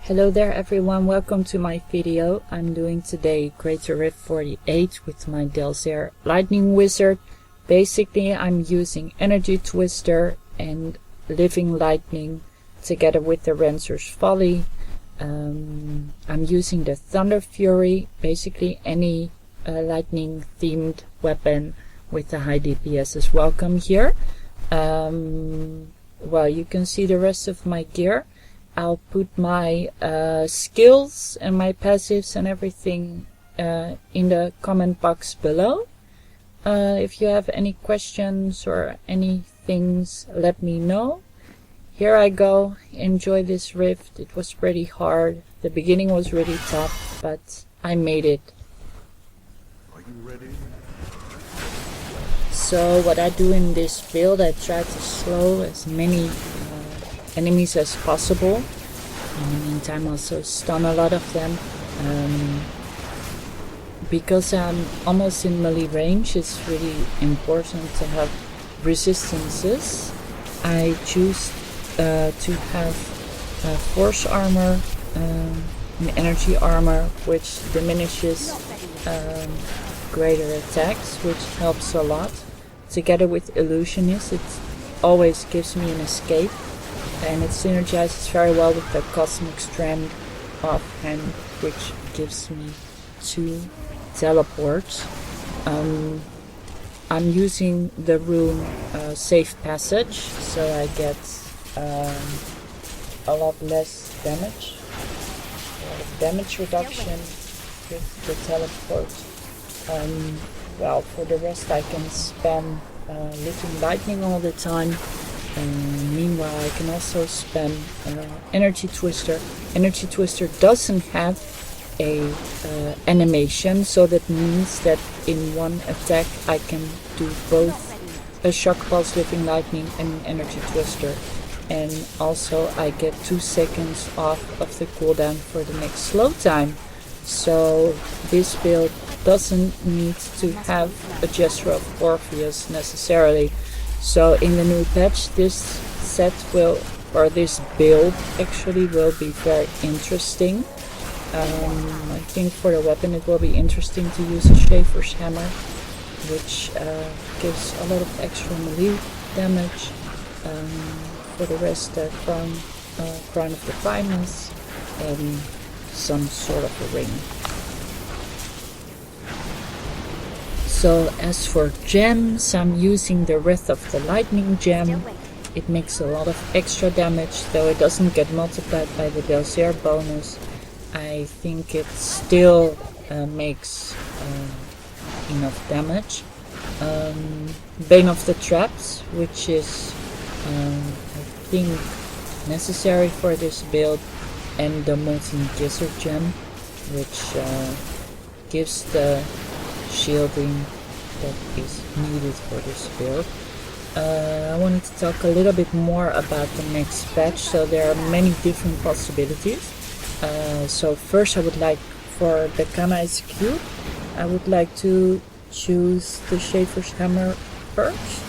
Hello there everyone, welcome to my video. I'm doing today Greater Rift 48 with my Delsere Lightning Wizard. Basically I'm using Energy Twister and Living Lightning together with the ranslor's folly. I'm using the Thunderfury, basically any lightning themed weapon with the high DPS is welcome here. Well, you can see the rest of my gear. I'll put my skills and my passives and everything in the comment box below. If you have any questions or any things, let me know. Here I go. Enjoy this rift. It was pretty hard. The beginning was really tough, but I made it. Are you ready? So what I do in this build, I try to slow as many enemies as possible. In the meantime also stun a lot of them. Because I'm almost in melee range, it's really important to have resistances. I choose to have force armor and energy armor, which diminishes greater attacks, which helps a lot. Together with illusionist, it always gives me an escape. And it synergizes very well with the cosmic strand offhand, which gives me 2 teleports. I'm using the rune safe passage, so I get a lot less damage. Damage reduction with the teleport. Well, for the rest I can spam Living Lightning all the time. Meanwhile, I can also spam Energy Twister. Energy Twister doesn't have a animation, so that means that in one attack I can do both a Shock Pulse, Living Lightning and Energy Twister. And also I get 2 seconds off of the cooldown for the next slow time. So this build doesn't need to have a Gesture of Orpheus necessarily. So in the new patch, this set will, or this build actually will be very interesting. I think for the weapon it will be interesting to use a Schaefer's Hammer, which gives a lot of extra melee damage. For the rest, Crown of the Finest and some sort of a ring. So as for gems, I'm using the Wreath of the Lightning gem. It makes a lot of extra damage, though it doesn't get multiplied by the Delsere bonus. I think it still makes enough damage. Bane of the Traps, which is I think necessary for this build, and the molten gizzard gem, which gives the shielding that is needed for this build. I wanted to talk a little bit more about the next patch. So there are many different possibilities. So first I would like, for the Kanai's Cube, I would like to choose the Schaefer's Hammer first.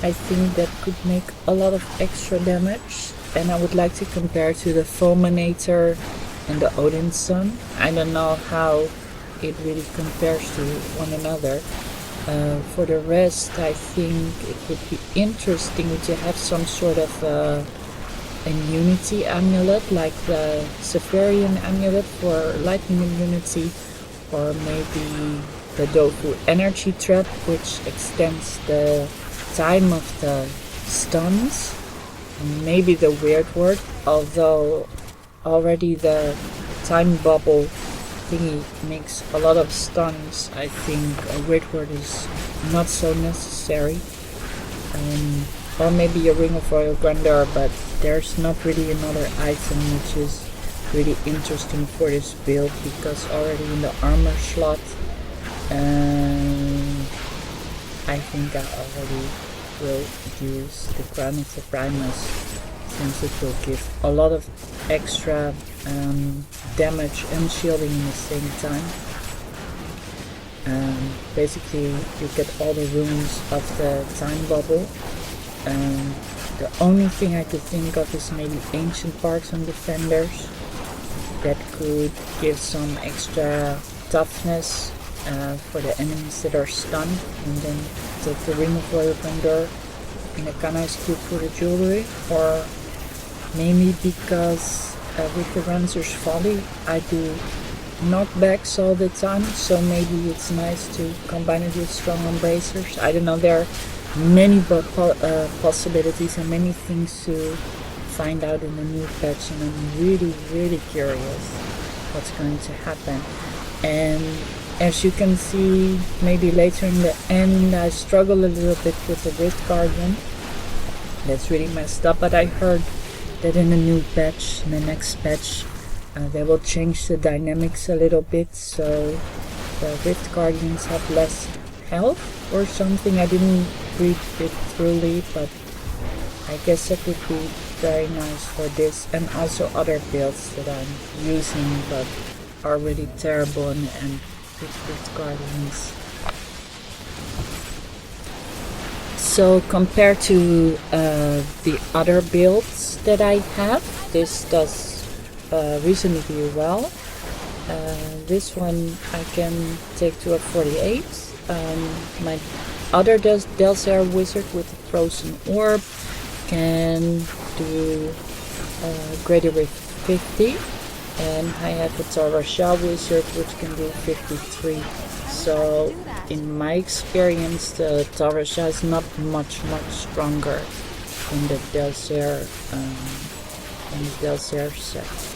I think that could make a lot of extra damage, and I would like to compare to the Fulminator and the Odin's Son. I don't know how it really compares to one another. For the rest, I think it would be interesting to have some sort of immunity amulet, like the Severian amulet for lightning immunity, or maybe the Dofu energy trap, which extends the time of the stuns, and maybe the weird word, although already the time bubble thingy makes a lot of stuns. I think a weird word is not so necessary. Or maybe a Ring of Royal Grandeur, but there's not really another item which is really interesting for this build, because already in the armor slot I think I already will use the Crown of the Primus, since it will give a lot of extra damage and shielding in the same time. Basically you get all the runes of the time bubble. The only thing I could think of is maybe Ancient Parks and Defenders, that could give some extra toughness for the enemies that are stunned, and then take the ring of royal grandeur in a canise cube for the jewelry, or maybe because with the ranslor's folly I do knockbacks all the time, so maybe it's nice to combine it with strong embracers. I don't know, there are many possibilities and many things to find out in the new patch, and I'm really curious what's going to happen. And as you can see, maybe later in the end, I struggle a little bit with the Rift Guardian. That's really messed up, but I heard that in the new patch, in the next patch, they will change the dynamics a little bit, so the Rift Guardians have less health or something. I didn't read it thoroughly, but I guess that would be very nice for this and also other builds that I'm using but are really terrible and with Rift Guardians. So compared to the other builds that I have, this does reasonably well. This one I can take to a 48. My other Delsere wizard with the frozen orb can do greater with 50, and I have a Tarasha wizard which can do 53. So in my experience, the Tarasha is not much stronger than the Delsere set.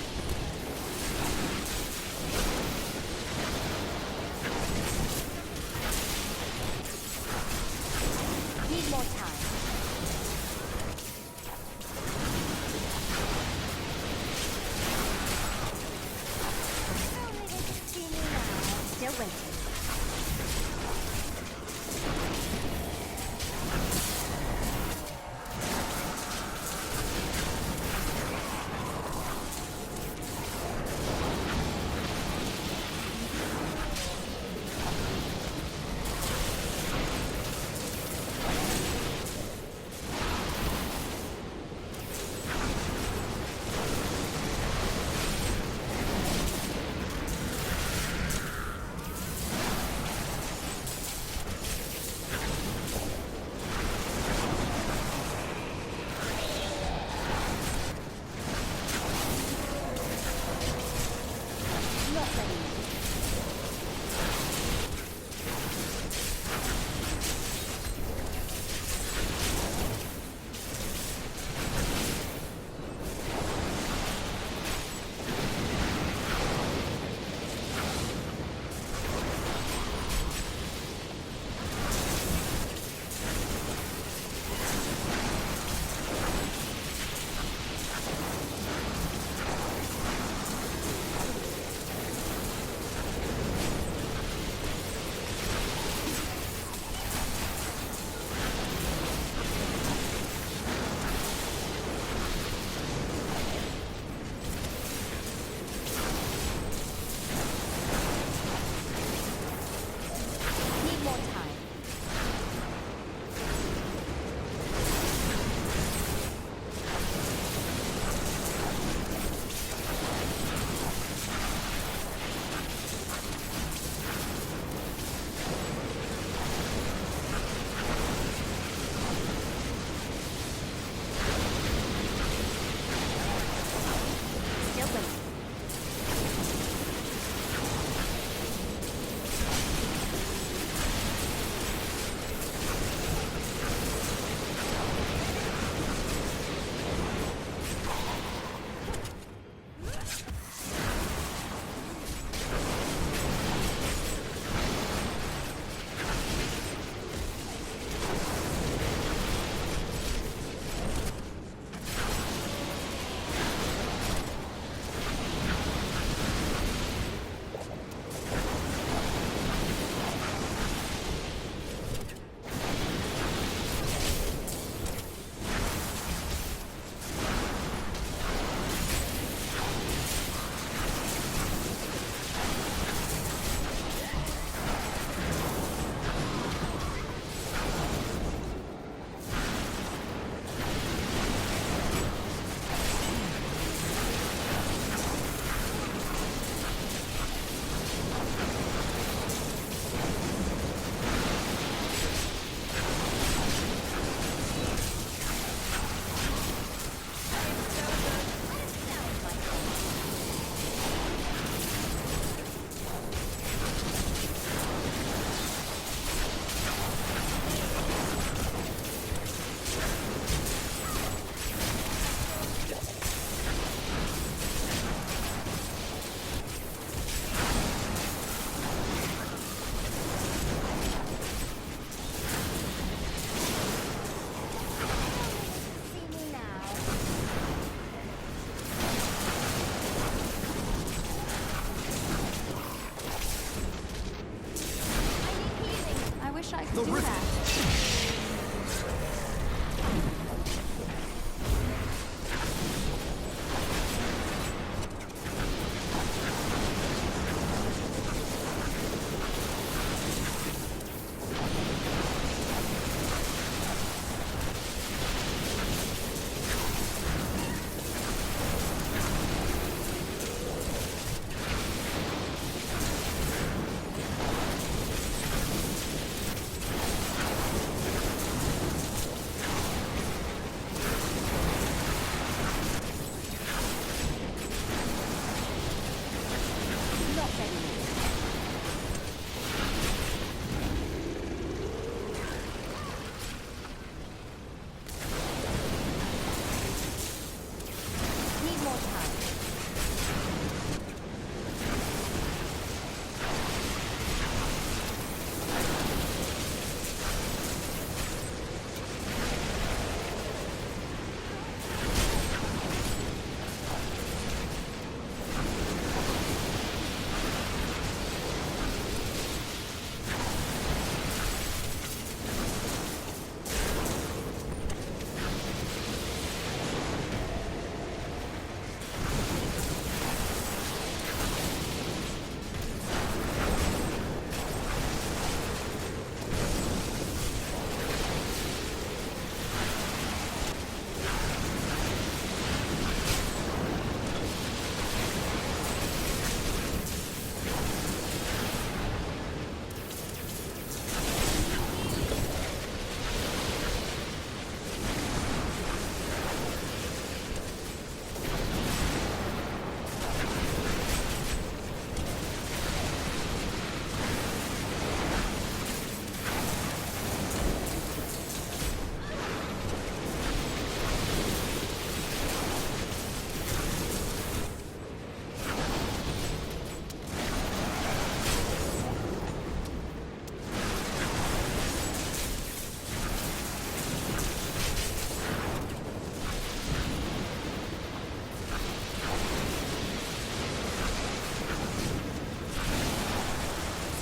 The do rift. that. Not ready yet. Need more time.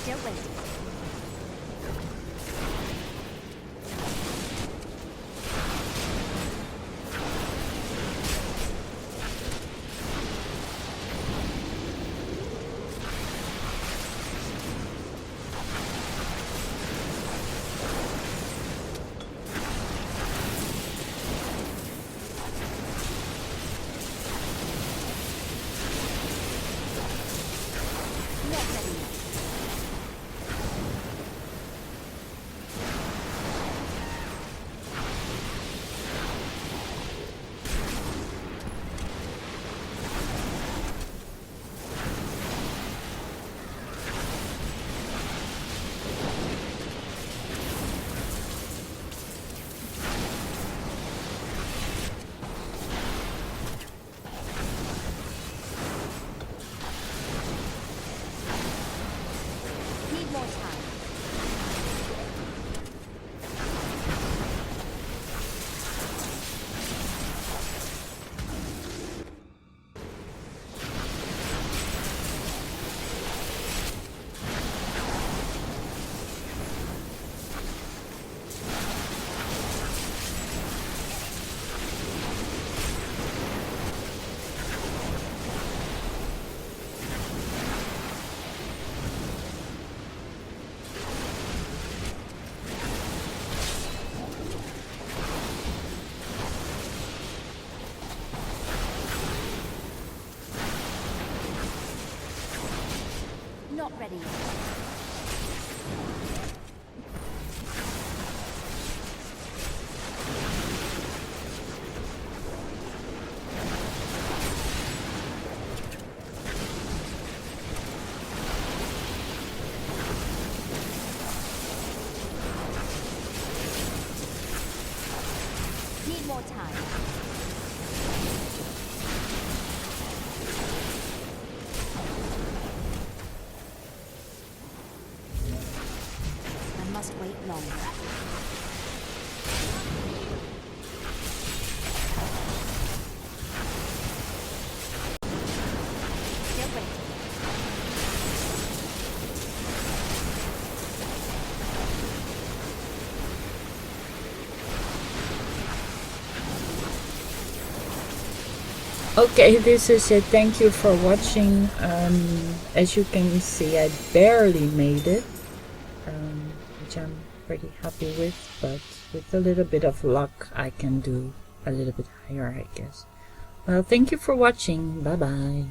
Still waiting. Not ready yet. Need more time. Not ready yet. Need more time. Okay, this is it. Thank you for watching. As you can see, I barely made it, which I'm pretty happy with, but with a little bit of luck I can do a little bit higher, I guess. Well, thank you for watching. Bye bye.